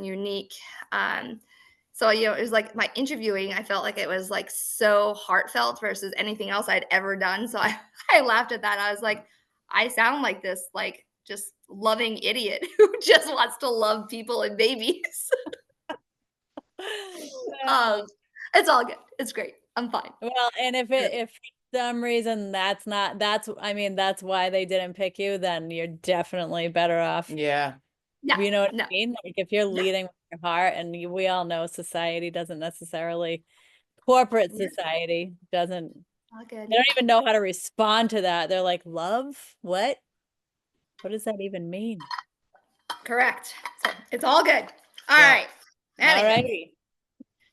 and unique. So, it was like my interviewing, I felt like it was like so heartfelt versus anything else I'd ever done. So I, I laughed at that. I was like, I sound like this, like just loving idiot who just wants to love people and babies. Well, um, it's all good. It's great. I'm fine. well, and Really. if for some reason that's I mean, that's why they didn't pick you, then you're definitely better off. Yeah. Yeah. You know what No. I mean? Like, if you're Yeah. leading with your heart, and we all know society doesn't necessarily, corporate Yeah. society doesn't, All good. they don't even know how to respond to that. They're like, "Love? What? What does that even mean?" Correct. So it's all good. All Yeah. right. All Anywho. righty.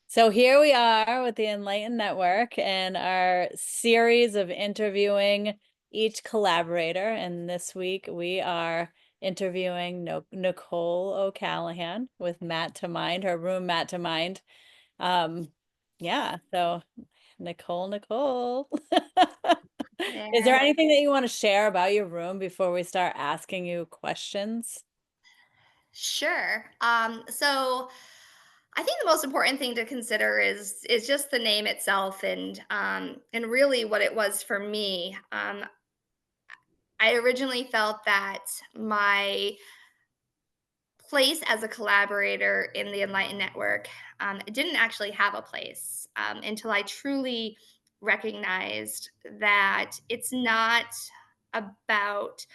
So here we are with the Enlighten Network and our series of interviewing each collaborator. And this week we are interviewing Nicole O'Callaghan with Matt to Mind, her room Matt to Mind. Um, yeah, so Nicole. Is there Yeah. anything that you want to share about your room before we start asking you questions? Sure. So I think the most important thing to consider is just the name itself and really what it was for me. I originally felt that my place as a collaborator in the Enlighten Network didn't actually have a place until I truly recognized that it's not about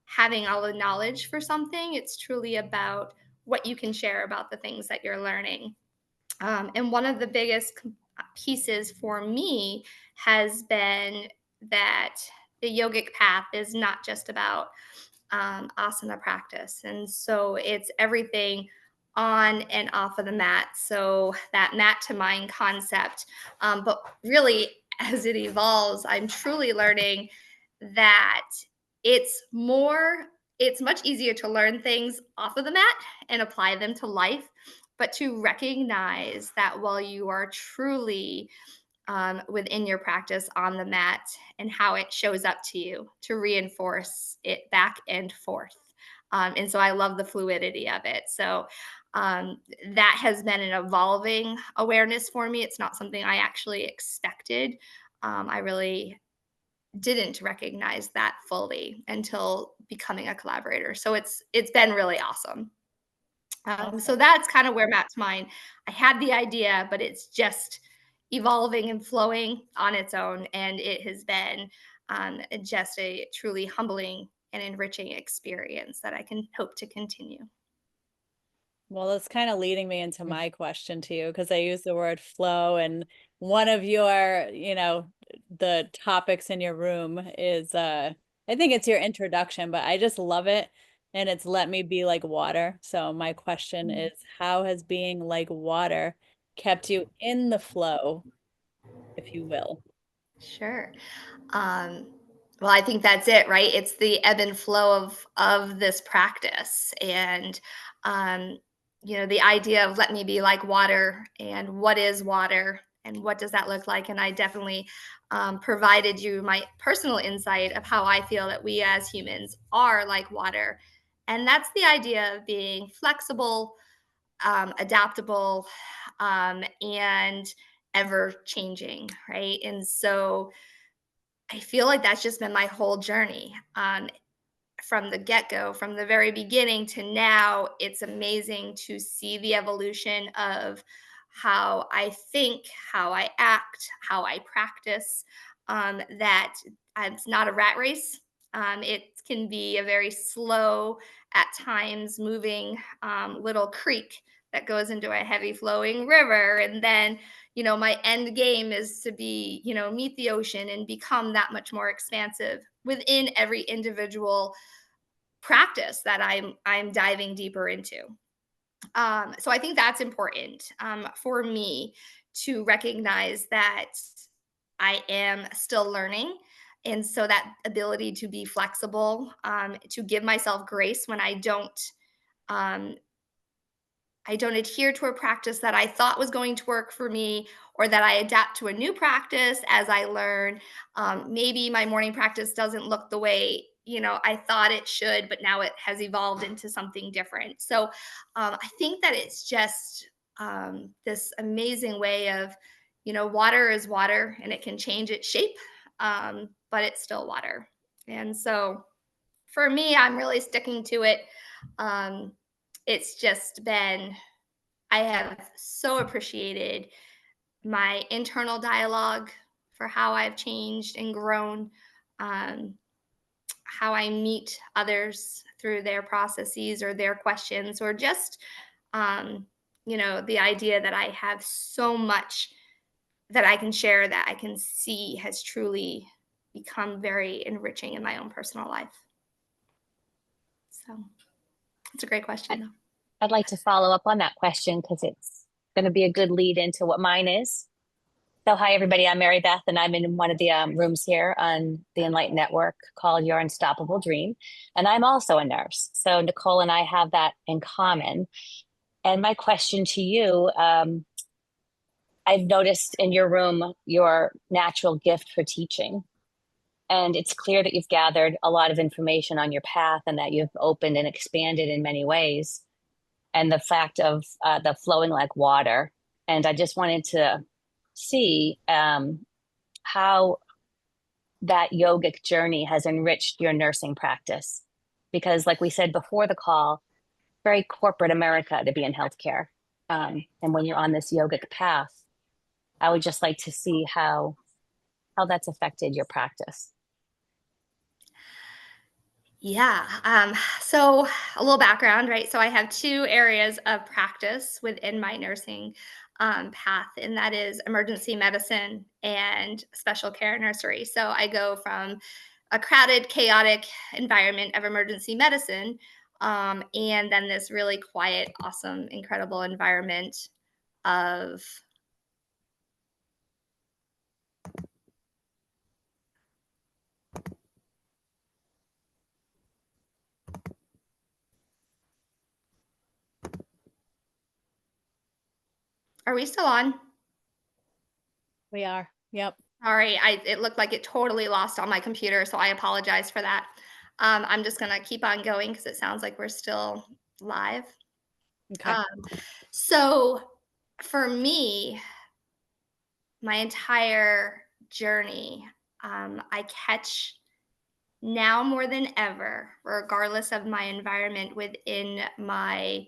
having all the knowledge for something. It's truly about what you can share about the things that you're learning. And one of the biggest pieces for me has been that the yogic path is not just about asana practice. And so it's everything on and off of the mat. So that mat to mind concept. But really, as it evolves, I'm truly learning that it's more, it's much easier to learn things off of the mat and apply them to life, but to recognize that while you are truly within your practice on the mat and how it shows up to you to reinforce it back and forth. And so I love the fluidity of it. So that has been an evolving awareness for me. It's not something I actually expected. I really didn't recognize that fully until becoming a collaborator. So it's been really awesome. So Awesome. that's kind of where Matt's mind. I had the idea, but it's just evolving and flowing on its own, and it has been just a truly humbling and enriching experience that I can hope to continue. Well, that's kind of leading me into my question to you, because I use the word flow, and one of your, the topics in your room is I think it's your introduction, but I just love it, and it's let me be like water. So my question Mm. is, how has being like water kept you in the flow, if you will? Sure. Um, well, I think that's it, right? It's the ebb and flow of this practice, and um, the idea of let me be like water, and what is water, and what does that look like? And I definitely provided you my personal insight of how I feel that we as humans are like water, and that's the idea of being flexible, adaptable, and ever changing, right? And so I feel like that's just been my whole journey, from the get go, from the very beginning to now. It's amazing to see the evolution of how I think, how I act, how I practice. That it's not a rat race. It can be a very slow, at times moving little creek that goes into a heavy flowing river. And then my end game is to be, meet the ocean and become that much more expansive within every individual practice that I'm diving deeper into. So I think that's important for me to recognize that I am still learning. And so that ability to be flexible, to give myself grace when um, I don't adhere to a practice that I thought was going to work for me, or that I adapt to a new practice as I learn. Maybe my morning practice doesn't look the way I thought it should, but now it has evolved into something different. So I think that it's just this amazing way of, water is water and it can change its shape, but it's still water. And so for me, I'm really sticking to it. Um, it's just been, I have so appreciated my internal dialogue for how I've changed and grown, um, how I meet others through their processes or their questions, or just, um, the idea that I have so much that I can share that I can see has truly become very enriching in my own personal life. So it's a great question, I- though. I'd like to follow up on that question because it's going to be a good lead into what mine is. So, hi, everybody. I'm Mary Beth, and I'm in one of the rooms here on the Enlighten Network called Your Unstoppable Dream. And I'm also a nurse. So, Nicole and I have that in common. And my question to you, I've noticed in your room your natural gift for teaching. And it's clear that you've gathered a lot of information on your path and that you've opened and expanded in many ways. And the fact of the flowing like water. And I just wanted to see how that yogic journey has enriched your nursing practice. Because, like we said before the call, very corporate America to be in healthcare. And when you're on this yogic path, I would just like to see how that's affected your practice. Yeah. So a little background, right? So I have two areas of practice within my nursing path, and that is emergency medicine and special care nursery. So I go from a crowded, chaotic environment of emergency medicine, and then this really quiet, awesome, incredible environment of. Are we still on? We are. Yep. Sorry, it looked like it totally lost on my computer, so I apologize for that. I'm just gonna keep on going because it sounds like we're still live. Okay. Um, so for me, my entire journey, I catch now more than ever, regardless of my environment within my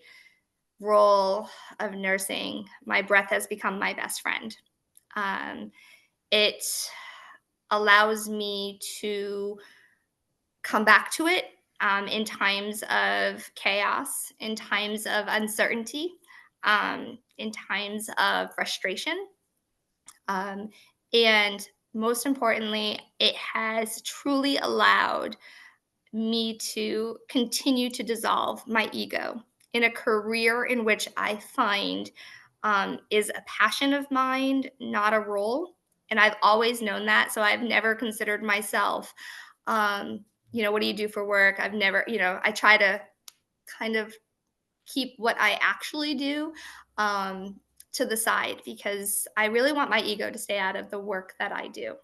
role of nursing, my breath has become my best friend. Um, it allows me to come back to it in times of chaos, in times of uncertainty, in times of frustration. Um, and most importantly, it has truly allowed me to continue to dissolve my ego in a career in which I find is a passion of mine, not a role. And I've always known that. So I've never considered myself, um, what do you do for work? I've never, I try to kind of keep what I actually do um, to the side because I really want my ego to stay out of the work that I do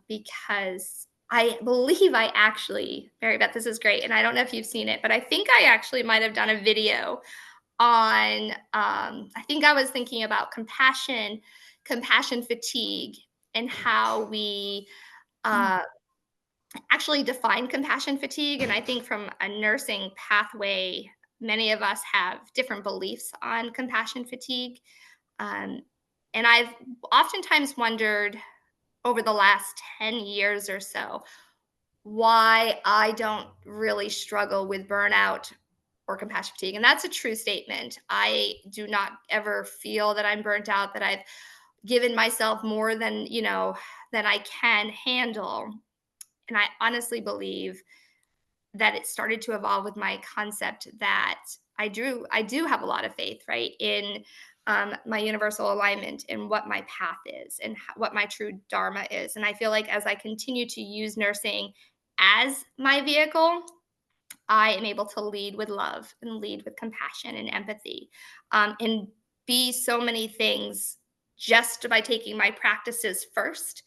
because I believe I actually, Mary Beth, this is great. And I don't know if you've seen it, but I think I actually might have done a video on, I think I was thinking about compassion fatigue, and how we Mm. uh, actually define compassion fatigue. And I think from a nursing pathway, many of us have different beliefs on compassion fatigue. Um, and I've oftentimes wondered over the last 10 years or so why I don't really struggle with burnout or compassion fatigue. And that's a true statement. I do not ever feel that I'm burnt out, that I've given myself more than I can handle. And I honestly believe that it started to evolve with my concept that I do have a lot of faith, right, in my universal alignment and what my path is and what my true dharma is. And I feel like as I continue to use nursing as my vehicle, I am able to lead with love and lead with compassion and empathy, and be so many things just by taking my practices first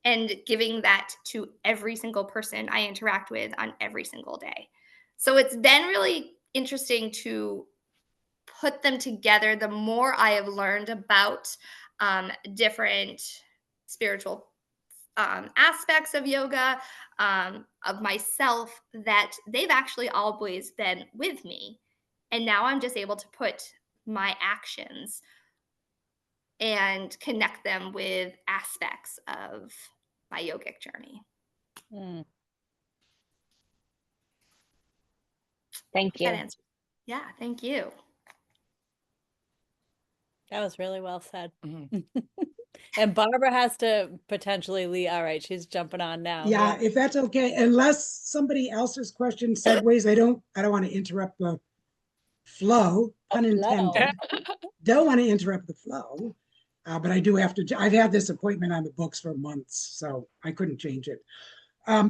and giving that to every single person I interact with on every single day. So it's been really interesting to put them together. The more I have learned about different spiritual aspects of yoga, of myself, that they've actually always been with me. And now I'm just able to put my actions and connect them with aspects of my yogic journey. Mm, Thank That you. answers. Yeah, thank you. that was really well said. Mhm. And Barbara has to potentially leave. All right, she's jumping on now. Yeah, if that's okay, unless somebody else's question segues, I don't want to interrupt the flow, pun intended. Don't want to interrupt the flow, but I do have to. I've had this appointment on the books for months, so I couldn't change it.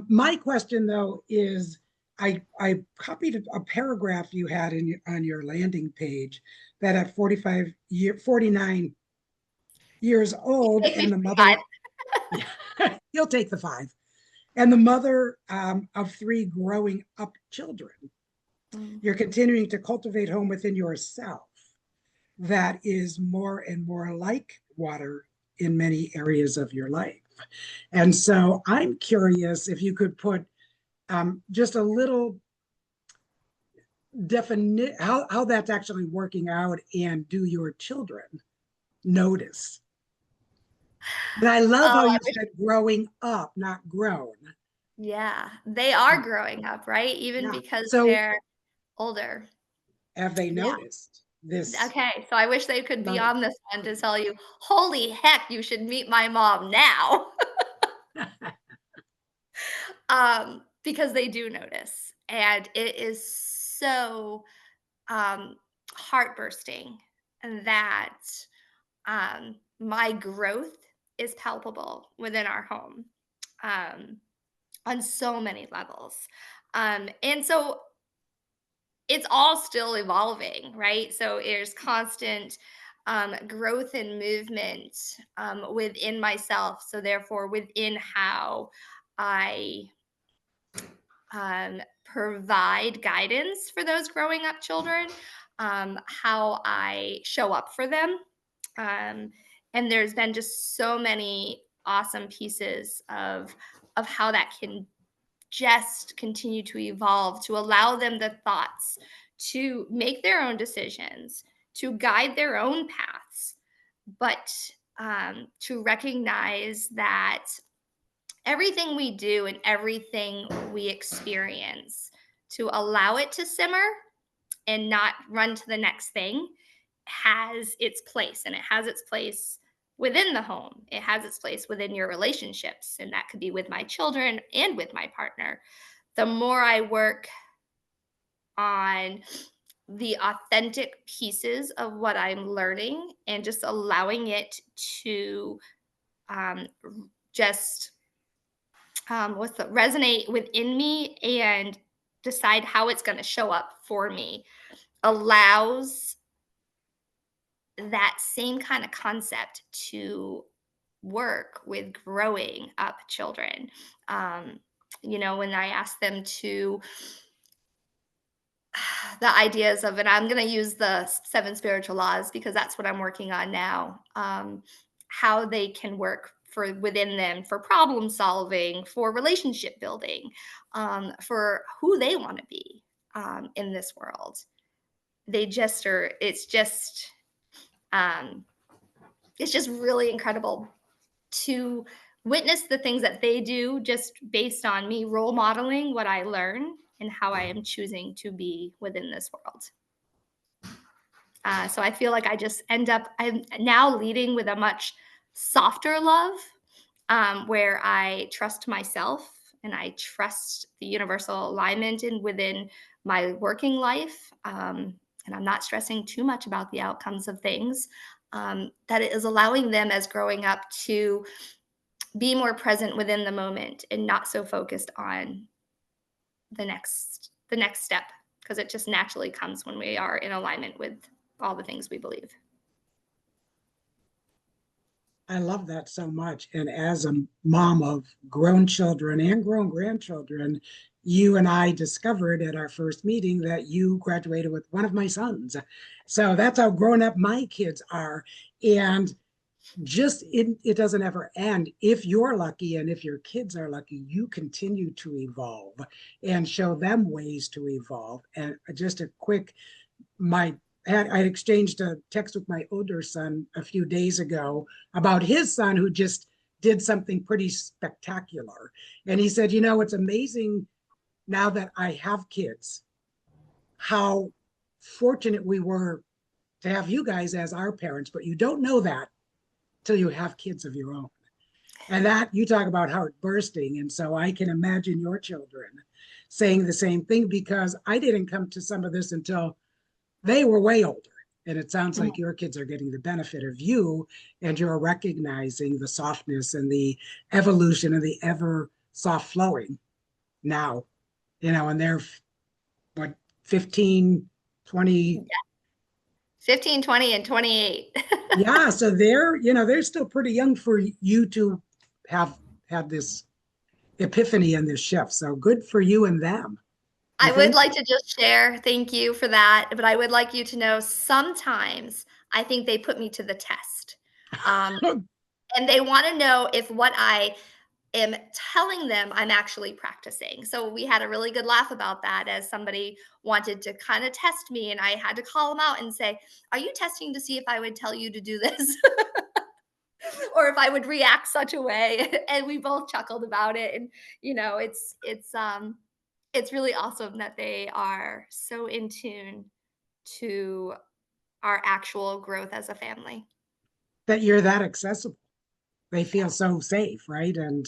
My question though is, I copied a paragraph you had on your landing page that at 49 years old, Take me and the for 5. mother, you'll take the 5, and the mother of 3 growing up children. Mm. You're continuing to cultivate home within yourself that is more and more like water in many areas of your life. And so I'm curious if you could put just a little definite how that's actually working out, and do your children notice? And I love how Oh, you said growing up, not grown. yeah. They are growing up, right? Even Yeah. because So they're older. have they Yeah. noticed this? Okay, so I wish they could be Right. on this one to tell you, "Holy heck, you should meet my mom now." Because they do notice, and it is so, heart-bursting that, my growth is palpable within our home, um, on so many levels, and so it's all still evolving, right? So there's constant growth and movement within myself. So therefore, within how I provide guidance for those growing up children, how I show up for them. Um, and there's been just so many awesome pieces of how that can just continue to evolve, to allow them the thoughts, to make their own decisions, to guide their own paths, but to recognize that everything we do and everything we experience, to allow it to simmer and not run to the next thing, has its place, and it has its place within the home. It has its place within your relationships, and that could be with my children and with my partner. The more I work on the authentic pieces of what I'm learning and just allowing it to um, just resonate within me and decide how it's going to show up for me, allows that same kind of concept to work with growing up children. Um, when I ask them to, the ideas of, and I'm going to use the 7 spiritual laws because that's what I'm working on now, how they can work for within them for problem solving, for relationship building, for who they want to be in this world. They just are, um, it's just really incredible to witness the things that they do just based on me role modeling what I learn and how I am choosing to be within this world. So I feel like I'm now leading with a much softer love, where I trust myself and I trust the universal alignment in within my working life. And I'm not stressing too much about the outcomes of things. That it is allowing them as growing up to be more present within the moment and not so focused on the next step, because it just naturally comes when we are in alignment with all the things we believe. I love that so much. And as a mom of grown children and grown grandchildren, you and I discovered at our first meeting that you graduated with one of my sons. So that's how grown up my kids are. And just it doesn't ever end. If you're lucky and if your kids are lucky, you continue to evolve and show them ways to evolve. And just a quick, I exchanged a text with my older son a few days ago about his son who just did something pretty spectacular. And he said, it's amazing now that I have kids, how fortunate we were to have you guys as our parents, but you don't know that till you have kids of your own. And that you talk about heart bursting. And so I can imagine your children saying the same thing, because I didn't come to some of this until they were way older. And it sounds like your kids are getting the benefit of you, and you're recognizing the softness and the evolution and the ever soft flowing now, and they're what, 15, 20. 15, 20, and 28. Yeah. So they're still pretty young for you to have had this epiphany and this shift. So good for you and them. I And would thank like to just share, thank you for that, but I would like you to know sometimes I think they put me to the test. Um, you. and they want to know if what I am telling them I'm actually practicing. So we had a really good laugh about that, as somebody wanted to kind of test me, and I had to call them out and say, "Are you testing to see if I would tell you to do this?" Or if I would react such a way. And we both chuckled about it. And it's really awesome that they are so in tune to our actual growth as a family. That you're that accessible. They Yeah. feel so safe, right? And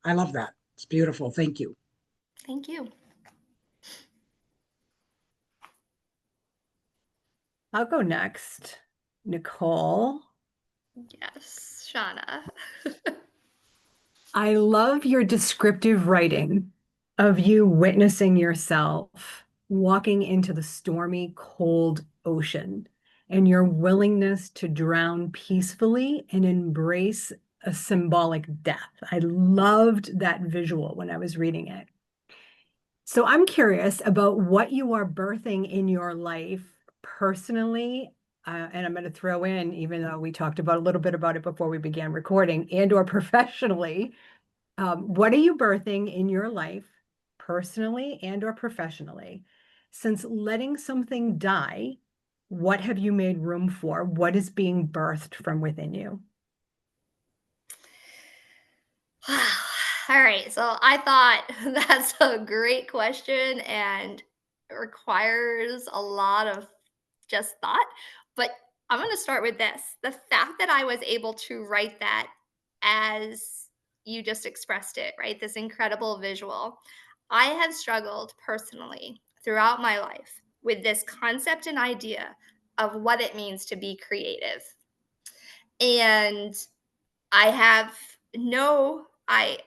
I love that. It's beautiful. Thank you. Thank you. I'll go next. Nicole. Yes, Shauna. I love your descriptive writing of you witnessing yourself walking into the stormy, cold ocean, and your willingness to drown peacefully and embrace a symbolic death. I loved that visual when I was reading it. So I'm curious about what you are birthing in your life personally. And I'm going to throw in, even though we talked about a little bit about it before we began recording, and or professionally, what are you birthing in your life personally and or professionally? Since letting something die, what have you made room for? What is being birthed from within you? Wow. All right. So I thought that's a great question and requires a lot of just thought. But I'm going to start with this: the fact that I was able to write that as you just expressed it, right? This incredible visual. I have struggled personally throughout my life with this concept and idea of what it means to be creative. And I have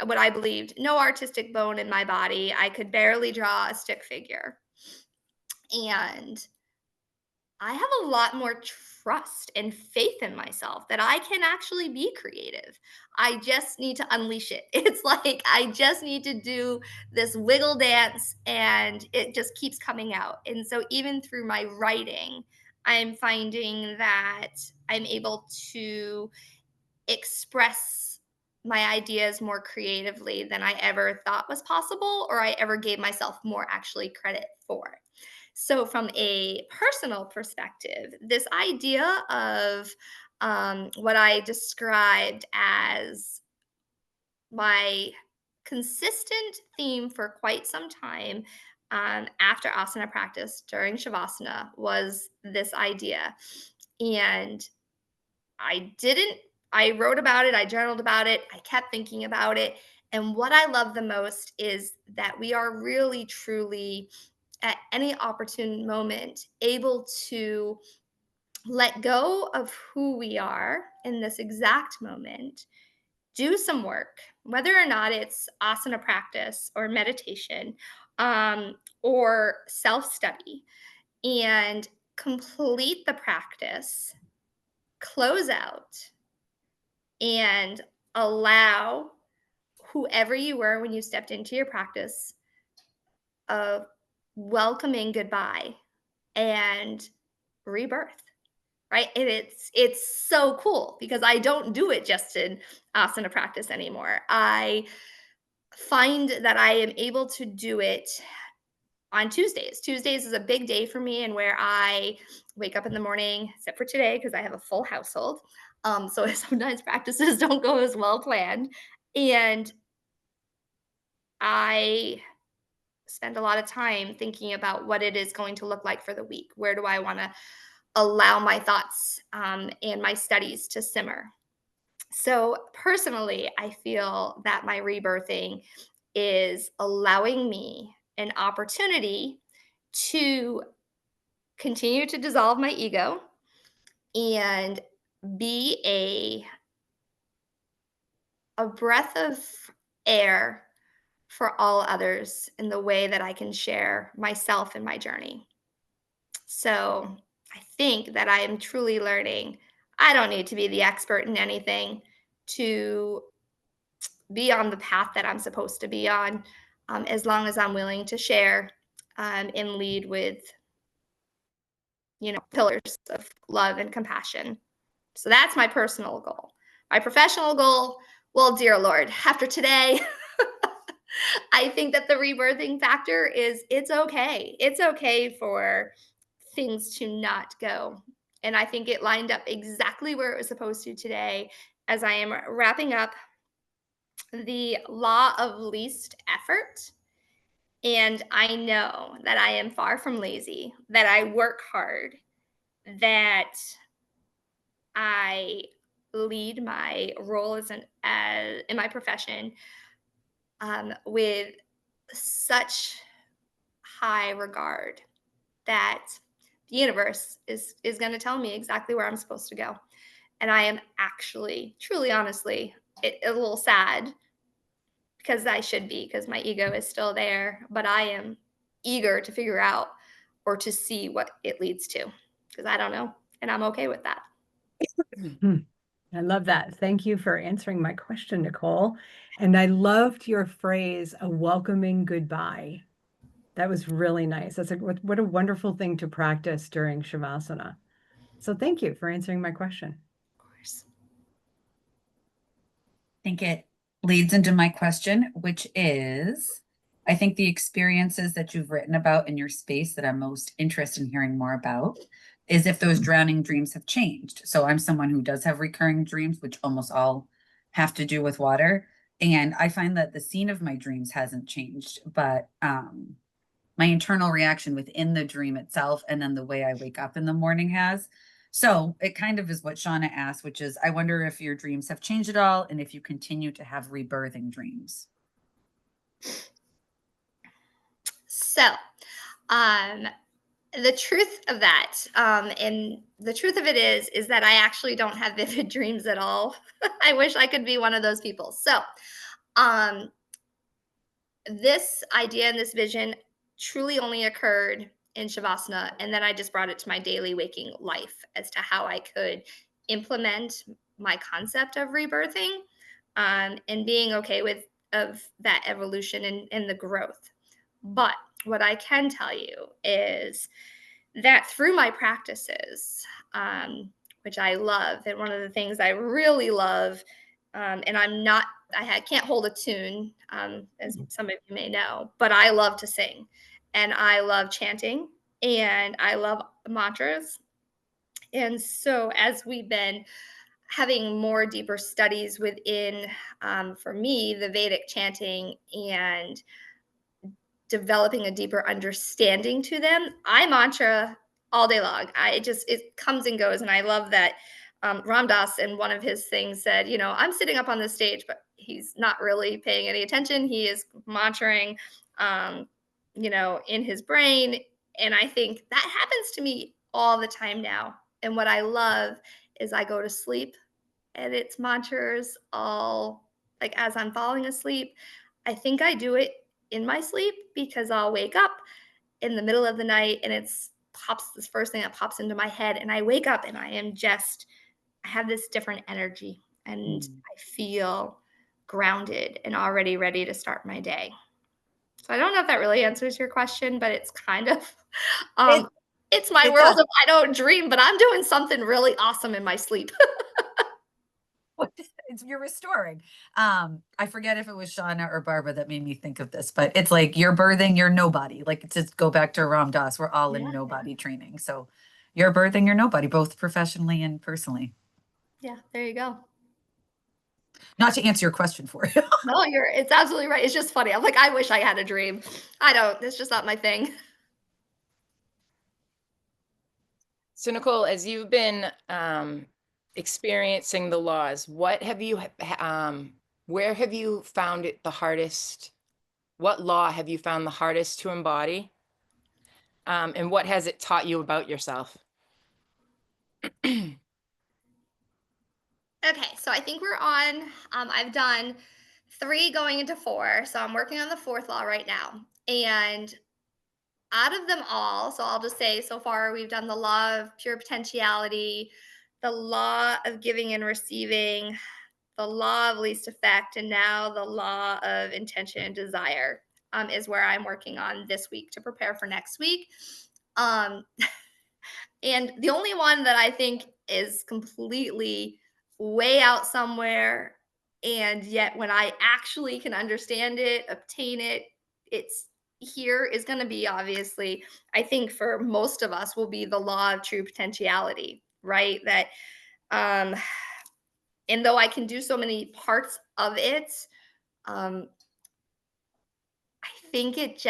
what I believed, no artistic bone in my body. I could barely draw a stick figure. And I have a lot more trust and faith in myself that I can actually be creative. I just need to unleash it. It's like I just need to do this wiggle dance, and it just keeps coming out. And so even through my writing, I'm finding that I'm able to express my ideas more creatively than I ever thought was possible, or I ever gave myself more actually credit for. So, from a personal perspective, this idea of what I described as my consistent theme for quite some time after asana practice during Shavasana was this idea. And I didn't I wrote about it, I journaled about it, I kept thinking about it. And what I love the most is that we are really truly at any opportune moment able to let go of who we are in this exact moment, do some work, whether or not it's asana practice or meditation, or self study, and complete the practice, close out, and allow whoever you were when you stepped into your practice a welcoming goodbye and rebirth, right? And it's so cool because I don't do it just in asana practice anymore. I find that I am able to do it on Tuesdays. Tuesdays is a big day for me, and where I wake up in the morning, except for today because I have a full household. So sometimes practices don't go as well planned, and I spend a lot of time thinking about what it is going to look like for the week. Where do I want to allow my thoughts and my studies to simmer? So, personally, I feel that my rebirthing is allowing me an opportunity to continue to dissolve my ego and be a breath of air for all others in the way that I can share myself and my journey. So I think that I am truly learning. I don't need to be the expert in anything to be on the path that I'm supposed to be on, as long as I'm willing to share and lead with, pillars of love and compassion. So that's my personal goal. My professional goal, well, dear Lord, after today, I think that the rebirthing factor is it's okay. It's okay for things to not go. And I think it lined up exactly where it was supposed to today as I am wrapping up the law of least effort. And I know that I am far from lazy, that I work hard, that I lead my role as in my profession with such high regard that the universe is going to tell me exactly where I'm supposed to go. And I am actually, truly, honestly, a little sad because I should be, because my ego is still there, but I am eager to figure out or to see what it leads to because I don't know. And I'm okay with that. I love that. Thank you for answering my question, Nicole. And I loved your phrase, a welcoming goodbye. That was really nice. What a wonderful thing to practice during Shavasana. So thank you for answering my question. Of course. I think it leads into my question, which is, I think the experiences that you've written about in your space that I'm most interested in hearing more about is if those drowning dreams have changed. So I'm someone who does have recurring dreams, which almost all have to do with water. And I find that the scene of my dreams hasn't changed, but my internal reaction within the dream itself and then the way I wake up in the morning has. So it kind of is what Shauna asked, which is, I wonder if your dreams have changed at all and if you continue to have rebirthing dreams. So, the truth of that, and the truth of it is that I actually don't have vivid dreams at all. I wish I could be one of those people. So, um, this idea and this vision truly only occurred in Shavasana. And then I just brought it to my daily waking life as to how I could implement my concept of rebirthing and being okay with of that evolution and the growth. But what I can tell you is that through my practices, which I love, and one of the things I really love, and can't hold a tune, as some of you may know, but I love to sing, and I love chanting, and I love mantras. And so, as we've been having more deeper studies within, for me, the Vedic chanting and developing a deeper understanding to them, I mantra all day long. It comes and goes. And I love that Ram Dass in one of his things said, I'm sitting up on the stage, but he's not really paying any attention. He is mantraing, in his brain. And I think that happens to me all the time now. And what I love is I go to sleep and it's mantras all like as I'm falling asleep. I think I do it in my sleep because I'll wake up in the middle of the night and it's pops this first thing that pops into my head and I wake up and I have this different energy. and I feel grounded and already ready to start my day. So I don't know if that really answers your question, but it's kind of, It, it's my it world does. of I don't dream, but I'm doing something really awesome in my sleep. You're restoring. I forget if it was Shauna or Barbara that made me think of this, but it's like you're birthing your nobody. Like, to go back to Ram Dass, we're all in Yeah. nobody training. So you're birthing your nobody, both professionally and personally. Yeah, there you go. Not to answer your question for you. No, it's absolutely right. It's just funny. I'm like, I wish I had a dream. I don't. It's just not my thing. So Nicole, as you've been experiencing the laws, what have you where have you found it the hardest? What law have you found the hardest to embody? And what has it taught you about yourself? Okay, so I think we're on, I've done 3 going into 4, so I'm working on the 4th law right now. And out of them all, so I'll just say so far we've done the law of pure potentiality, the law of giving and receiving, the law of least effect, and now the law of intention and desire, is where I'm working on this week to prepare for next week. Um, and the only one that I think is completely way out somewhere, and yet when I actually can understand it, obtain it, it's here is going to be obviously, I think for most of us, will be the law of true potentiality, right? That, um, and though I can do so many parts of it, um, I think it's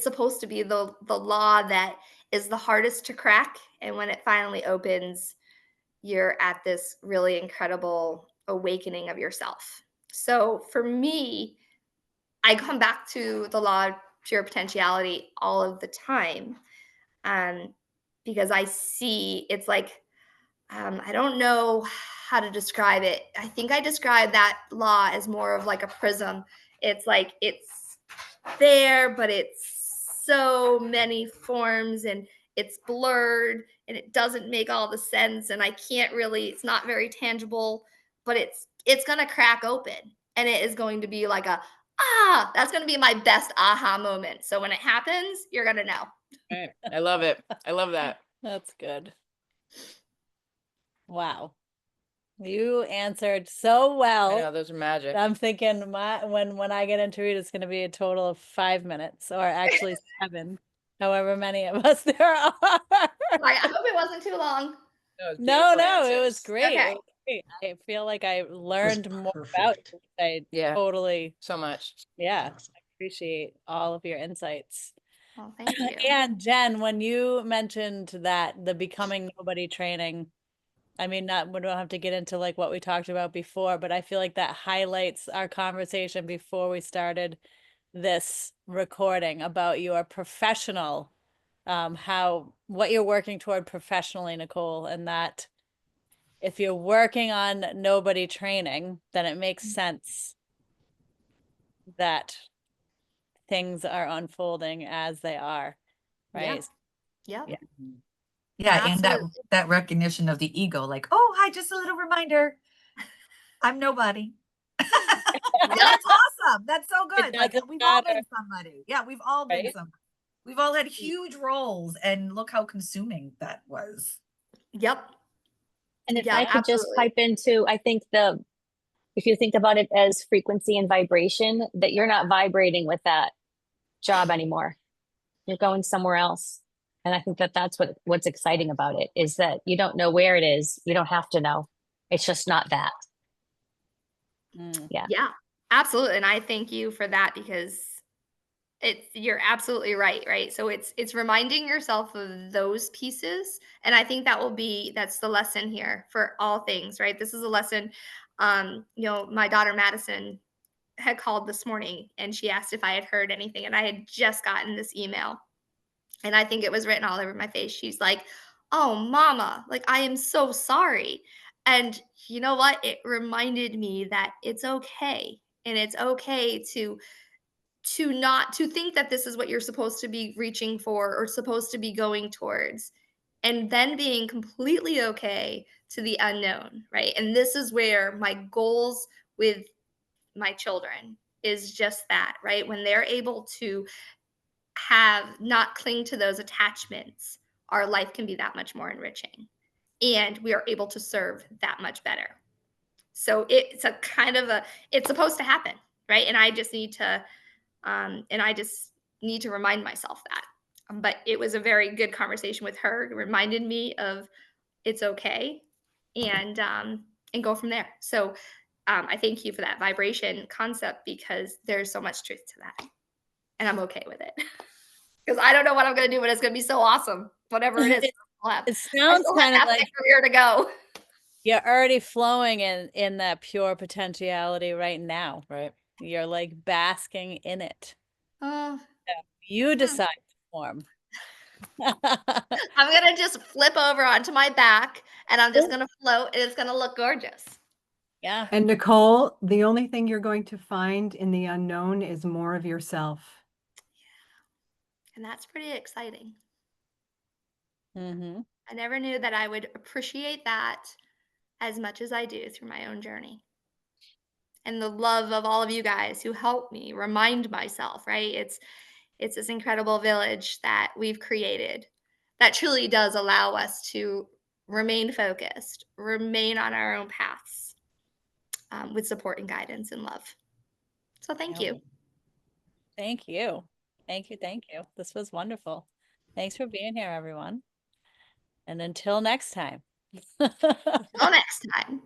supposed to be the law that is the hardest to crack, and when it finally opens, you're at this really incredible awakening of yourself. So for me, I come back to the law of pure potentiality all of the time, um, because I see it's like, I don't know how to describe it. I think I describe that law as more of like a prism. It's like it's there, but it's so many forms and it's blurred and it doesn't make all the sense. And I can't really, it's not very tangible, but it's gonna crack open and it is going to be like that's gonna be my best aha moment. So when it happens, you're gonna know. Right. I love it. I love that. That's good. Wow. You answered so I well. know, those are magic. I'm thinking when I get interviewed, it's going to be a total of 5 minutes, or actually 7, however many of us there are. I hope it wasn't too long. No, Beautiful it was answers. great. Okay. It was great. I feel like I learned more about perfect. you. I Yeah. totally, So much. yeah, Awesome. I appreciate all of your insights. Well, thank you. And Jen, when you mentioned that the Becoming Nobody training, I mean, we don't have to get into like what we talked about before, but I feel like that highlights our conversation before we started this recording about your professional, what you're working toward professionally, Nicole, and that if you're working on nobody training, then it makes sense that things are unfolding as they are, right? Yeah. Yeah. Yeah, and Absolutely. that recognition of the ego, like, oh, hi, just a little reminder, I'm nobody. That's awesome. That's so It good. Like, doesn't we've all matter, been somebody. Yeah, we've all been right? somebody. We've all had huge roles, and look how consuming that was. Yep. And if Yeah, I could just absolutely. pipe into, I think if you think about it as frequency and vibration, that you're not vibrating with that job anymore. You're going somewhere else. And I think that's what's exciting about it, is that you don't know where it is. You don't have to know. It's just not that. Yeah. Yeah, absolutely. And I thank you for that because you're absolutely right, right? So it's reminding yourself of those pieces. And I think that's the lesson here for all things, right? This is a lesson. My daughter Madison had called this morning and she asked if I had heard anything. And I had just gotten this email. And I think it was written all over my face. She's like, "Oh, mama, like I am so sorry." And you know what? It reminded me that it's okay. And it's okay to think that this is what you're supposed to be reaching for or supposed to be going towards. And then being completely okay to the unknown, right? And this is where my goals with my children is just that, right? When they're able to not cling to those attachments, our life can be that much more enriching. And we are able to serve that much better. So it's a kind of it's supposed to happen, right? And I just need to remind myself that. But it was a very good conversation with her. It reminded me of it's okay, and go from there. So I thank you for that vibration concept, because there's so much truth to that, and I'm okay with it. Because I don't know what I'm going to do, but it's going to be so awesome. Whatever it is, It I sounds still kind of have half like my career to go. you're already flowing in that pure potentiality right now. Right. You're like basking in it. Oh, You decide to form. I'm going to just flip over onto my back, and I'm just going to float, and it's going to look gorgeous. Yeah. And Nicole, the only thing you're going to find in the unknown is more of yourself. And that's pretty exciting. Mm-hmm. I never knew that I would appreciate that as much as I do through my own journey. And the love of all of you guys who help me remind myself, right? It's this incredible village that we've created that truly does allow us to remain focused, remain on our own paths, with support and guidance and love. So thank you. Thank you. Thank you. Thank you. This was wonderful. Thanks for being here, everyone. And until next time. Till next time.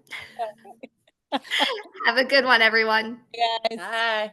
Have a good one, everyone. Guys. Bye.